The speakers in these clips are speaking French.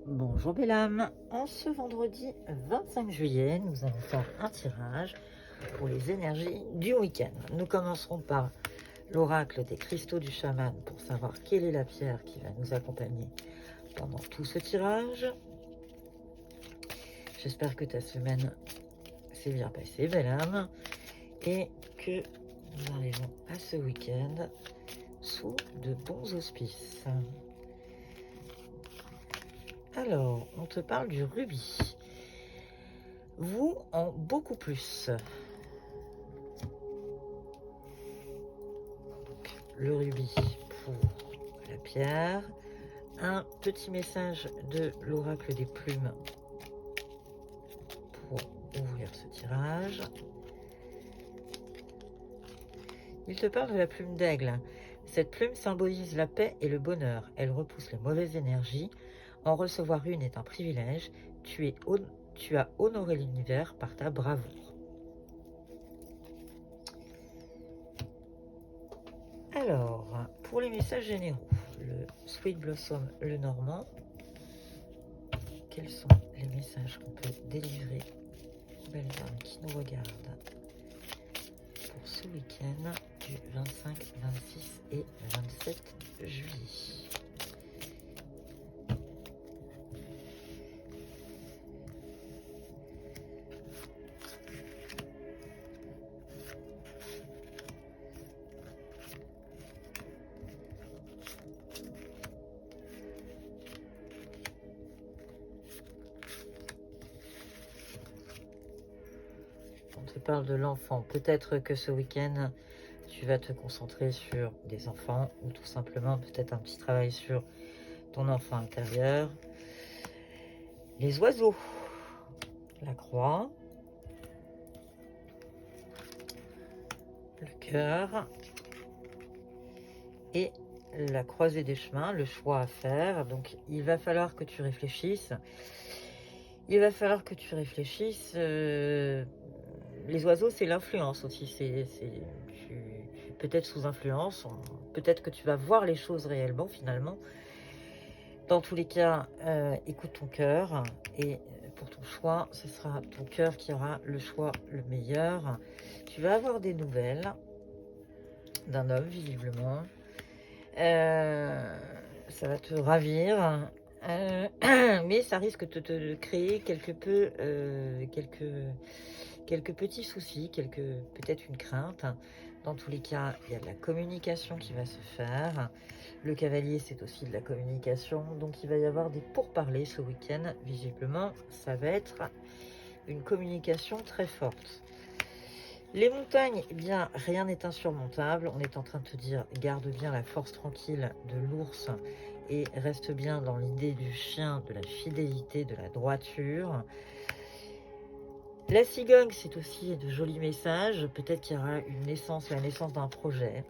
Bonjour belle âme, en ce vendredi 25 juillet, nous allons faire un tirage pour les énergies du week-end. Nous commencerons par l'oracle des cristaux du chaman pour savoir quelle est la pierre qui va nous accompagner pendant tout ce tirage. J'espère que ta semaine s'est bien passée belle âme et que nous arrivons à ce week-end sous de bons auspices. Alors, on te parle du rubis. Vous en beaucoup plus. Le rubis pour la pierre. Un petit message de l'oracle des plumes pour ouvrir ce tirage. Il te parle de la plume d'aigle. Cette plume symbolise la paix et le bonheur. Elle repousse les mauvaises énergies. En recevoir une est un privilège. Tu as honoré l'univers par ta bravoure. Alors, pour les messages généraux, le Sweet Blossom, le Normand, quels sont les messages qu'on peut délivrer aux belles âmes qui nous regardent pour ce week-end du 25, 26 et 27 juillet. On te parle de l'enfant. Peut-être que ce week-end, tu vas te concentrer sur des enfants ou tout simplement peut-être un petit travail sur ton enfant intérieur. Les oiseaux, la croix, le cœur et la croisée des chemins, le choix à faire. Donc il va falloir que tu réfléchisses. Les oiseaux, c'est l'influence aussi. Peut-être sous influence. Peut-être que tu vas voir les choses réellement, finalement. Dans tous les cas, écoute ton cœur. Et pour ton choix, ce sera ton cœur qui aura le choix le meilleur. Tu vas avoir des nouvelles d'un homme, visiblement. Ça va te ravir. Mais ça risque de te créer quelques petits soucis, peut-être une crainte. Dans tous les cas, il y a de la communication qui va se faire. Le cavalier, c'est aussi de la communication. Donc, il va y avoir des pourparlers ce week-end. Visiblement, ça va être une communication très forte. Les montagnes, eh bien, rien n'est insurmontable. On est en train de te dire, garde bien la force tranquille de l'ours et reste bien dans l'idée du chien, de la fidélité, de la droiture. La cigogne, c'est aussi de jolis messages. Peut-être qu'il y aura la naissance d'un projet.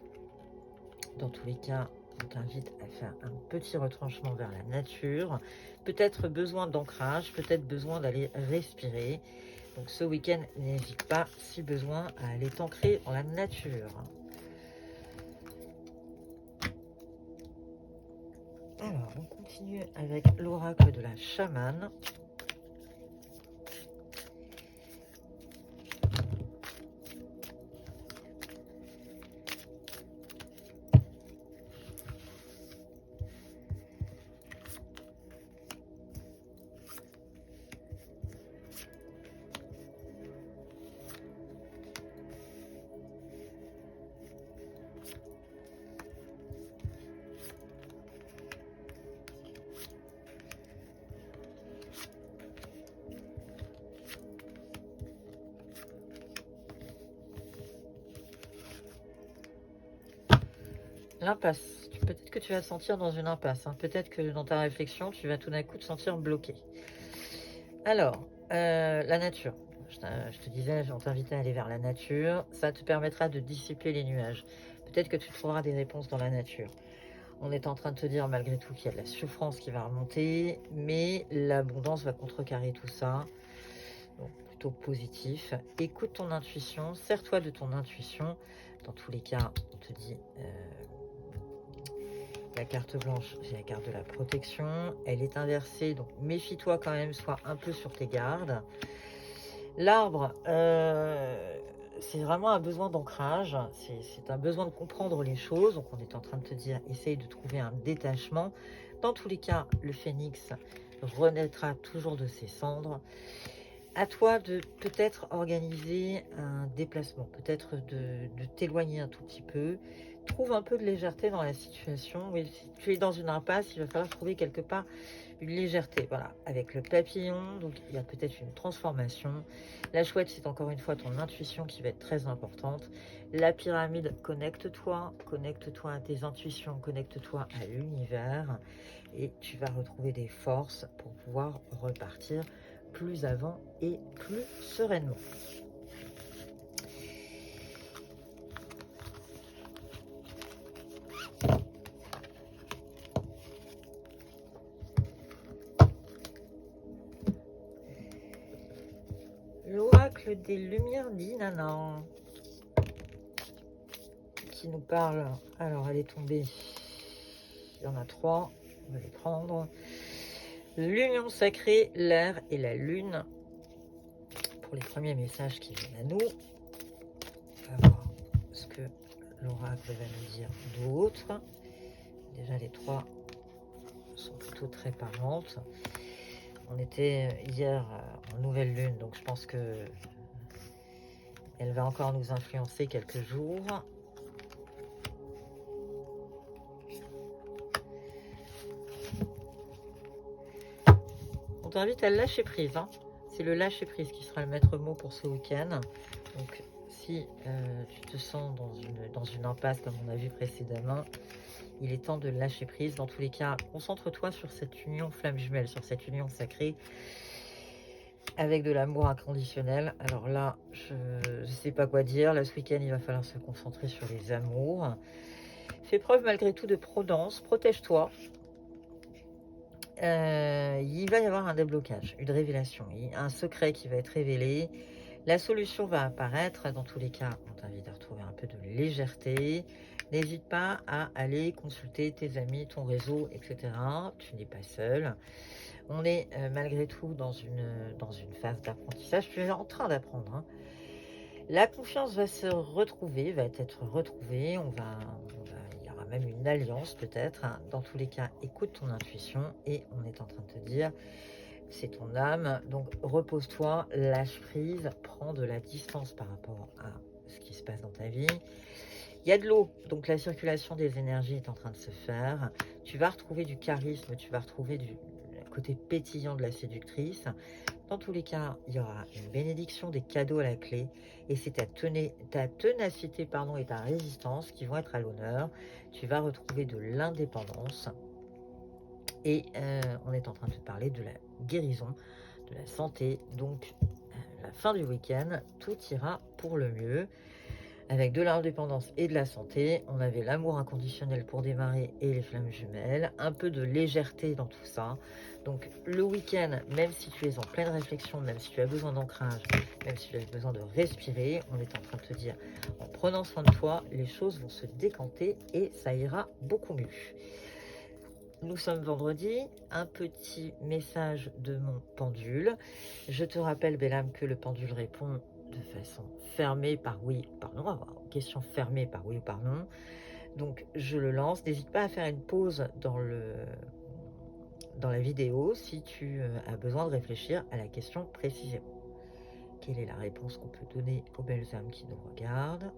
Dans tous les cas, on t'invite à faire un petit retranchement vers la nature. Peut-être besoin d'ancrage, peut-être besoin d'aller respirer. Donc ce week-end, n'hésite pas, si besoin, à aller t'ancrer dans la nature. Alors, on continue avec l'oracle de la chamane. L'impasse. Peut-être que tu vas te sentir dans une impasse. Peut-être que dans ta réflexion, tu vas tout d'un coup te sentir bloqué. Alors, la nature. Je te disais, on t'invitait à aller vers la nature. Ça te permettra de dissiper les nuages. Peut-être que tu trouveras des réponses dans la nature. On est en train de te dire malgré tout qu'il y a de la souffrance qui va remonter, mais l'abondance va contrecarrer tout ça. Donc plutôt positif. Écoute ton intuition, sers-toi de ton intuition. Dans tous les cas, on te dit La carte blanche, c'est la carte de la protection. Elle est inversée, donc méfie-toi quand même, sois un peu sur tes gardes. L'arbre, c'est vraiment un besoin d'ancrage. C'est un besoin de comprendre les choses. Donc on est en train de te dire, essaye de trouver un détachement. Dans tous les cas, le phénix renaîtra toujours de ses cendres. À toi de peut-être organiser un déplacement, peut-être de t'éloigner un tout petit peu. Trouve un peu de légèreté dans la situation. Oui, si tu es dans une impasse, il va falloir trouver quelque part une légèreté. Voilà, avec le papillon, donc il y a peut-être une transformation. La chouette, c'est encore une fois ton intuition qui va être très importante. La pyramide, connecte-toi à tes intuitions, connecte-toi à l'univers et tu vas retrouver des forces pour pouvoir repartir plus avant et plus sereinement. L'oracle des lumières d'Inanna qui nous parle. Alors elle est tombée, il y en a 3, on va les prendre. L'union sacrée, l'air et la lune. Pour les premiers messages qui viennent à nous, on va voir ce que l'oracle va nous dire d'autre. Déjà les 3 sont plutôt très parlantes. On était hier en nouvelle lune, donc je pense que elle va encore nous influencer quelques jours. On t'invite à lâcher prise. Hein. C'est le lâcher prise qui sera le maître mot pour ce week-end. Donc si tu te sens dans une impasse comme on a vu précédemment, il est temps de lâcher prise. Dans tous les cas, concentre-toi sur cette union flamme jumelle, sur cette union sacrée avec de l'amour inconditionnel. Alors là, je ne sais pas quoi dire. Là, ce week-end, il va falloir se concentrer sur les amours. Fais preuve malgré tout de prudence. Protège-toi. Il va y avoir un déblocage, une révélation, un secret qui va être révélé. La solution va apparaître. Dans tous les cas, on t'invite à retrouver un peu de légèreté. N'hésite pas à aller consulter tes amis, ton réseau, etc. Tu n'es pas seul. On est malgré tout dans une phase d'apprentissage. Tu es en train d'apprendre. Hein. La confiance va se retrouver, va être retrouvée. Il y aura même une alliance peut-être. Hein. Dans tous les cas, écoute ton intuition et on est en train de te dire, c'est ton âme. Donc repose-toi, lâche prise, prends de la distance par rapport à ce qui se passe dans ta vie. Il y a de l'eau, donc la circulation des énergies est en train de se faire. Tu vas retrouver du charisme, tu vas retrouver du côté pétillant de la séductrice. Dans tous les cas, il y aura une bénédiction, des cadeaux à la clé. Et c'est ta ténacité et ta résistance qui vont être à l'honneur. Tu vas retrouver de l'indépendance. Et on est en train de te parler de la guérison, de la santé. Donc, à la fin du week-end, tout ira pour le mieux. Avec de l'indépendance et de la santé, on avait l'amour inconditionnel pour démarrer et les flammes jumelles, un peu de légèreté dans tout ça. Donc le week-end, même si tu es en pleine réflexion, même si tu as besoin d'ancrage, même si tu as besoin de respirer, on est en train de te dire, en prenant soin de toi, les choses vont se décanter et ça ira beaucoup mieux. Nous sommes vendredi, un petit message de mon pendule. Je te rappelle, belle âme, que le pendule répond de façon fermée par oui ou par non, question fermée par oui ou par non. Donc je le lance, n'hésite pas à faire une pause dans la vidéo si tu as besoin de réfléchir à la question précisément. Quelle est la réponse qu'on peut donner aux belles âmes qui nous regardent?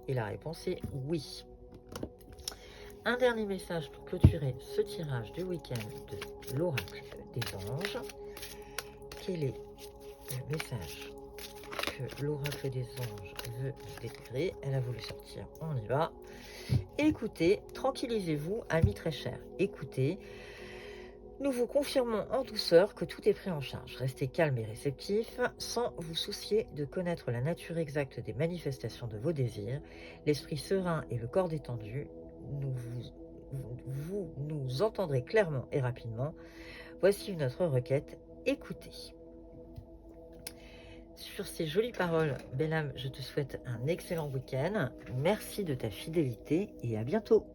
Et la réponse est oui. Un dernier message pour clôturer ce tirage du week-end de l'oracle des anges. Quel est le message que l'oracle des anges veut délivrer? Elle a voulu sortir, on y va. Écoutez, tranquillisez-vous, amis très chers. Écoutez, nous vous confirmons en douceur que tout est pris en charge. Restez calme et réceptif, sans vous soucier de connaître la nature exacte des manifestations de vos désirs. L'esprit serein et le corps détendu, vous nous entendrez clairement et rapidement. Voici notre requête, écoutez. Sur ces jolies paroles, belle âme, je te souhaite un excellent week-end. Merci de ta fidélité et à bientôt.